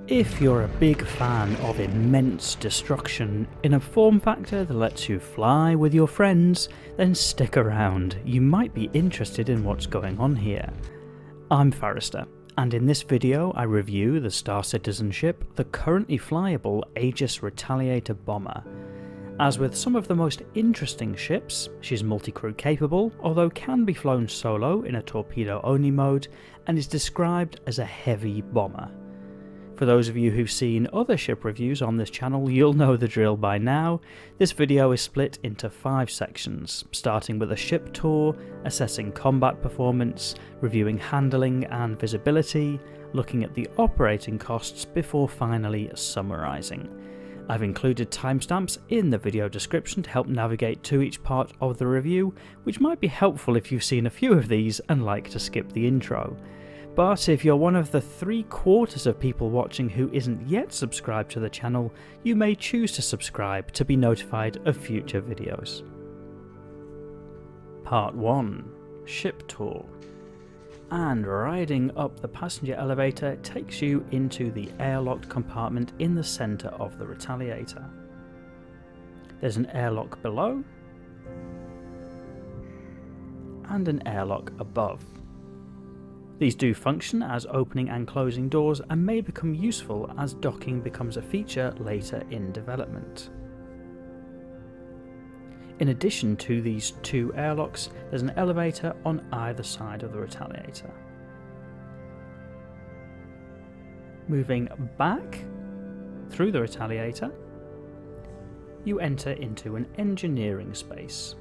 If you're a big fan of immense destruction in a form factor that lets you fly with your friends, then stick around, you might be interested in what's going on here. I'm Forrester, and in this video I review the Star Citizen ship, the currently flyable Aegis Retaliator bomber. As with some of the most interesting ships, she's multi-crew capable, although can be flown solo in a torpedo-only mode, and is described as a heavy bomber. For those of you who've seen other ship reviews on this channel, you'll know the drill by now. This video is split into 5 sections, starting with a ship tour, assessing combat performance, reviewing handling and visibility, looking at the operating costs before finally summarising. I've included timestamps in the video description to help navigate to each part of the review, which might be helpful if you've seen a few of these and like to skip the intro. But if you're one of the 3/4 of people watching who isn't yet subscribed to the channel, you may choose to subscribe to be notified of future videos. Part 1. Ship Tour. And riding up the passenger elevator takes you into the airlocked compartment in the centre of the Retaliator. There's an airlock below and an airlock above. These do function as opening and closing doors and may become useful as docking becomes a feature later in development. In addition to these 2 airlocks, there's an elevator on either side of the Retaliator. Moving back through the Retaliator, you enter into an engineering space.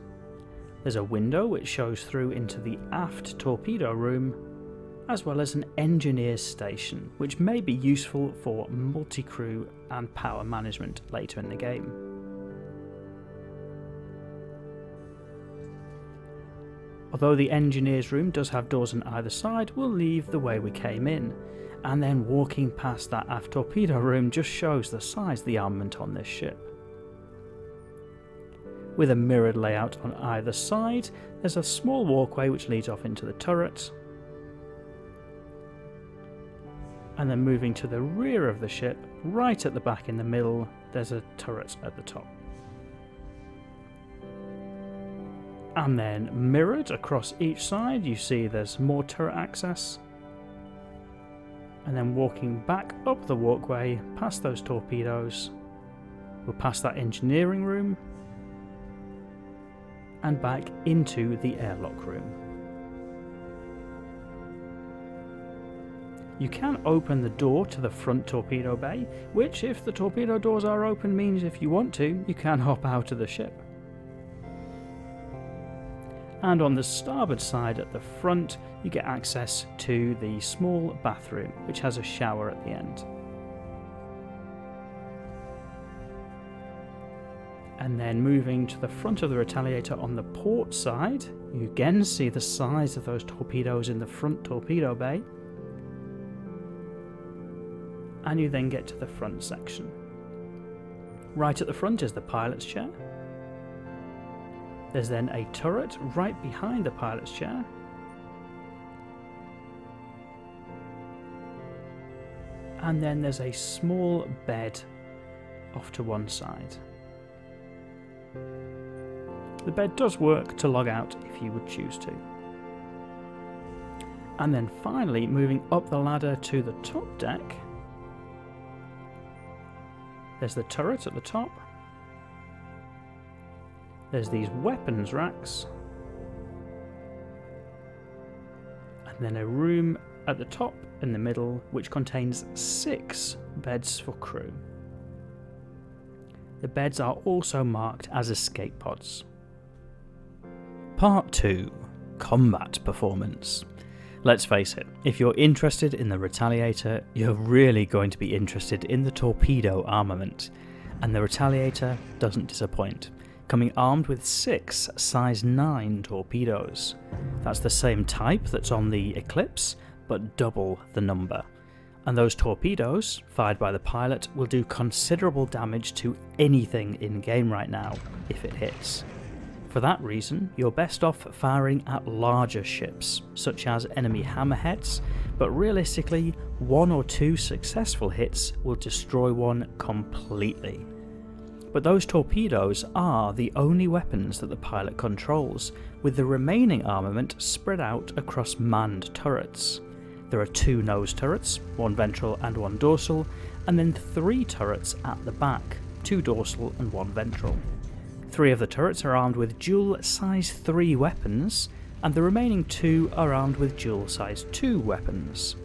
There's a window which shows through into the aft torpedo room, as well as an engineer's station, which may be useful for multi-crew and power management later in the game. Although the engineer's room does have doors on either side, we'll leave the way we came in, and then walking past that aft torpedo room just shows the size of the armament on this ship. With a mirrored layout on either side, there's a small walkway which leads off into the turret. And then moving to the rear of the ship, right at the back in the middle, there's a turret at the top. And then mirrored across each side, you see there's more turret access. And then walking back up the walkway, past those torpedoes, we'll pass that engineering room, and back into the airlock room. You can open the door to the front torpedo bay, which, if the torpedo doors are open, means if you want to, you can hop out of the ship. And on the starboard side at the front, you get access to the small bathroom, which has a shower at the end. And then moving to the front of the Retaliator on the port side, you again see the size of those torpedoes in the front torpedo bay. And you then get to the front section. Right at the front is the pilot's chair. There's then a turret right behind the pilot's chair. And then there's a small bed off to one side. The bed does work to log out if you would choose to. And then finally, moving up the ladder to the top deck, there's the turret at the top. There's these weapons racks. And then a room at the top in the middle, which contains 6 beds for crew. The beds are also marked as escape pods. Part 2. Combat Performance. Let's face it, if you're interested in the Retaliator, you're really going to be interested in the torpedo armament, and the Retaliator doesn't disappoint, coming armed with 6 size 9 torpedoes. That's the same type that's on the Eclipse, but double the number. And those torpedoes, fired by the pilot, will do considerable damage to anything in game right now, if it hits. For that reason, you're best off firing at larger ships, such as enemy hammerheads, but realistically, 1 or 2 successful hits will destroy one completely. But those torpedoes are the only weapons that the pilot controls, with the remaining armament spread out across manned turrets. There are 2 nose turrets, 1 ventral and 1 dorsal, and then 3 turrets at the back, 2 dorsal and 1 ventral. 3 of the turrets are armed with dual size 3 weapons, and the remaining 2 are armed with dual size 2 weapons.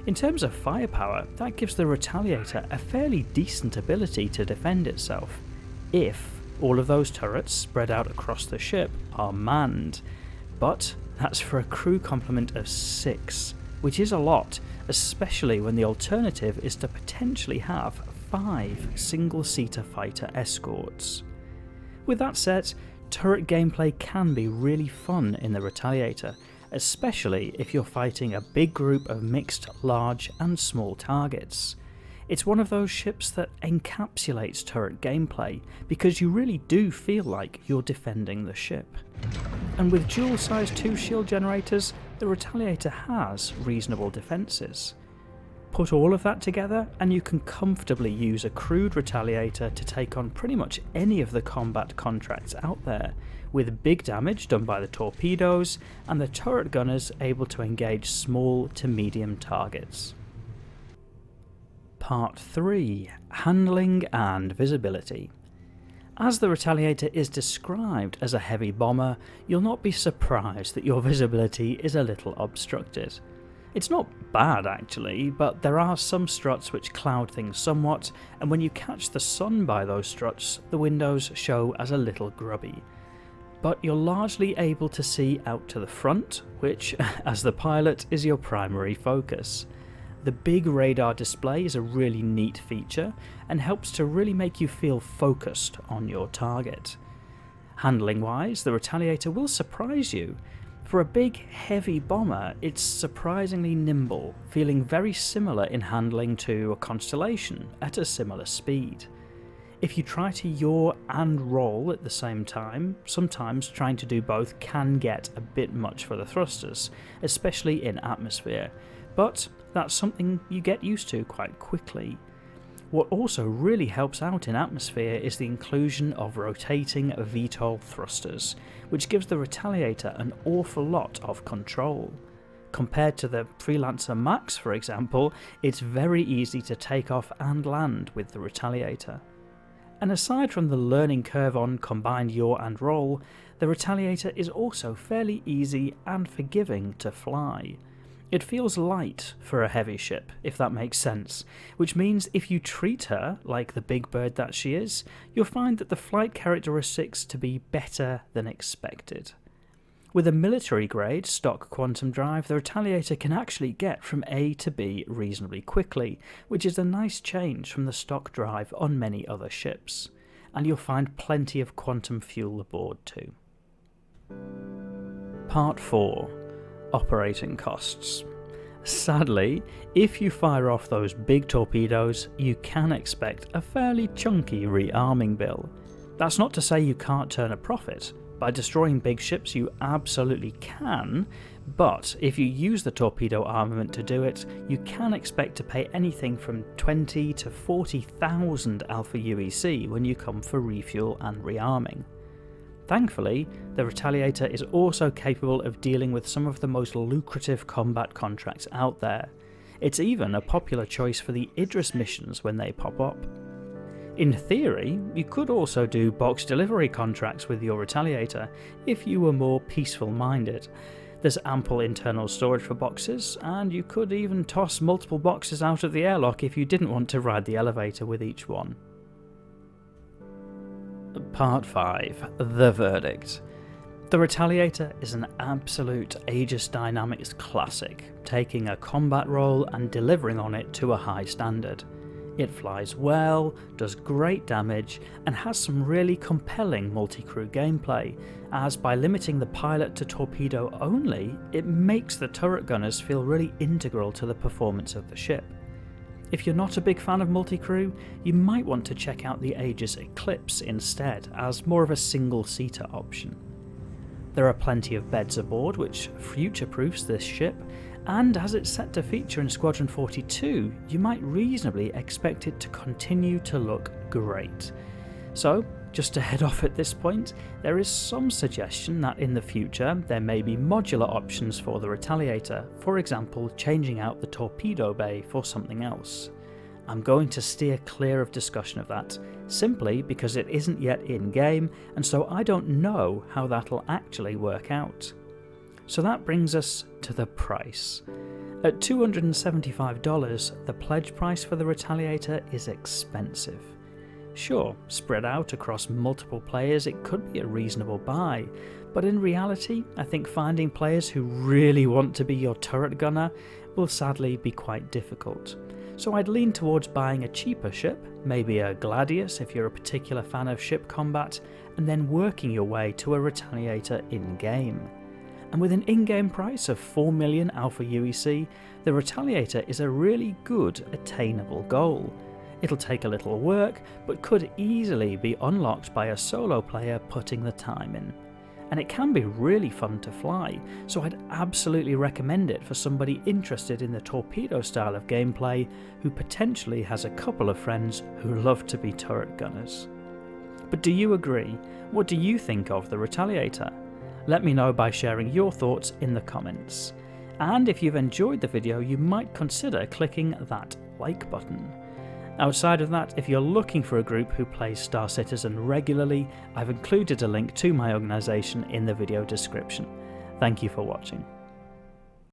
In terms of firepower, that gives the Retaliator a fairly decent ability to defend itself, if all of those turrets spread out across the ship are manned. But that's for a crew complement of 6, which is a lot, especially when the alternative is to potentially have 5 single-seater fighter escorts. With that said, turret gameplay can be really fun in the Retaliator, especially if you're fighting a big group of mixed large and small targets. It's one of those ships that encapsulates turret gameplay because you really do feel like you're defending the ship. And with dual size 2 shield generators, the Retaliator has reasonable defences. Put all of that together and you can comfortably use a crewed Retaliator to take on pretty much any of the combat contracts out there, with big damage done by the torpedoes and the turret gunners able to engage small to medium targets. Part 3. Handling and Visibility. As the Retaliator is described as a heavy bomber, you'll not be surprised that your visibility is a little obstructed. It's not bad actually, but there are some struts which cloud things somewhat, and when you catch the sun by those struts, the windows show as a little grubby. But you're largely able to see out to the front, which, as the pilot, is your primary focus. The big radar display is a really neat feature, and helps to really make you feel focused on your target. Handling wise, the Retaliator will surprise you. For a big, heavy bomber, it's surprisingly nimble, feeling very similar in handling to a Constellation at a similar speed. If you try to yaw and roll at the same time, sometimes trying to do both can get a bit much for the thrusters, especially in atmosphere, but that's something you get used to quite quickly. What also really helps out in atmosphere is the inclusion of rotating VTOL thrusters, which gives the Retaliator an awful lot of control. Compared to the Freelancer Max, for example, it's very easy to take off and land with the Retaliator. And aside from the learning curve on combined yaw and roll, the Retaliator is also fairly easy and forgiving to fly. It feels light for a heavy ship, if that makes sense, which means if you treat her like the big bird that she is, you'll find that the flight characteristics to be better than expected. With a military-grade stock quantum drive, the Retaliator can actually get from A to B reasonably quickly, which is a nice change from the stock drive on many other ships, and you'll find plenty of quantum fuel aboard too. Part 4. Operating costs. Sadly, if you fire off those big torpedoes, you can expect a fairly chunky rearming bill. That's not to say you can't turn a profit. By destroying big ships you absolutely can, but if you use the torpedo armament to do it, you can expect to pay anything from 20 to 40,000 Alpha UEC when you come for refuel and rearming. Thankfully, the Retaliator is also capable of dealing with some of the most lucrative combat contracts out there. It's even a popular choice for the Idris missions when they pop up. In theory, you could also do box delivery contracts with your Retaliator if you were more peaceful-minded. There's ample internal storage for boxes, and you could even toss multiple boxes out of the airlock if you didn't want to ride the elevator with each one. Part 5. The Verdict. The Retaliator is an absolute Aegis Dynamics classic, taking a combat role and delivering on it to a high standard. It flies well, does great damage, and has some really compelling multi-crew gameplay, as by limiting the pilot to torpedo only, it makes the turret gunners feel really integral to the performance of the ship. If you're not a big fan of multi-crew, you might want to check out the Aegis Eclipse instead, as more of a single-seater option. There are plenty of beds aboard, which future-proofs this ship, and as it's set to feature in Squadron 42, you might reasonably expect it to continue to look great. So, just to head off at this point, there is some suggestion that in the future there may be modular options for the Retaliator, for example changing out the torpedo bay for something else. I'm going to steer clear of discussion of that, simply because it isn't yet in-game, and so I don't know how that'll actually work out. So that brings us to the price. At $275, the pledge price for the Retaliator is expensive. Sure, spread out across multiple players it could be a reasonable buy, but in reality I think finding players who really want to be your turret gunner will sadly be quite difficult. So I'd lean towards buying a cheaper ship, maybe a Gladius if you're a particular fan of ship combat, and then working your way to a Retaliator in-game. And with an in-game price of 4 million Alpha UEC, the Retaliator is a really good attainable goal. It'll take a little work, but could easily be unlocked by a solo player putting the time in. And it can be really fun to fly, so I'd absolutely recommend it for somebody interested in the torpedo style of gameplay who potentially has a couple of friends who love to be turret gunners. But do you agree? What do you think of the Retaliator? Let me know by sharing your thoughts in the comments. And if you've enjoyed the video, you might consider clicking that like button. Outside of that, if you're looking for a group who plays Star Citizen regularly, I've included a link to my organisation in the video description. Thank you for watching.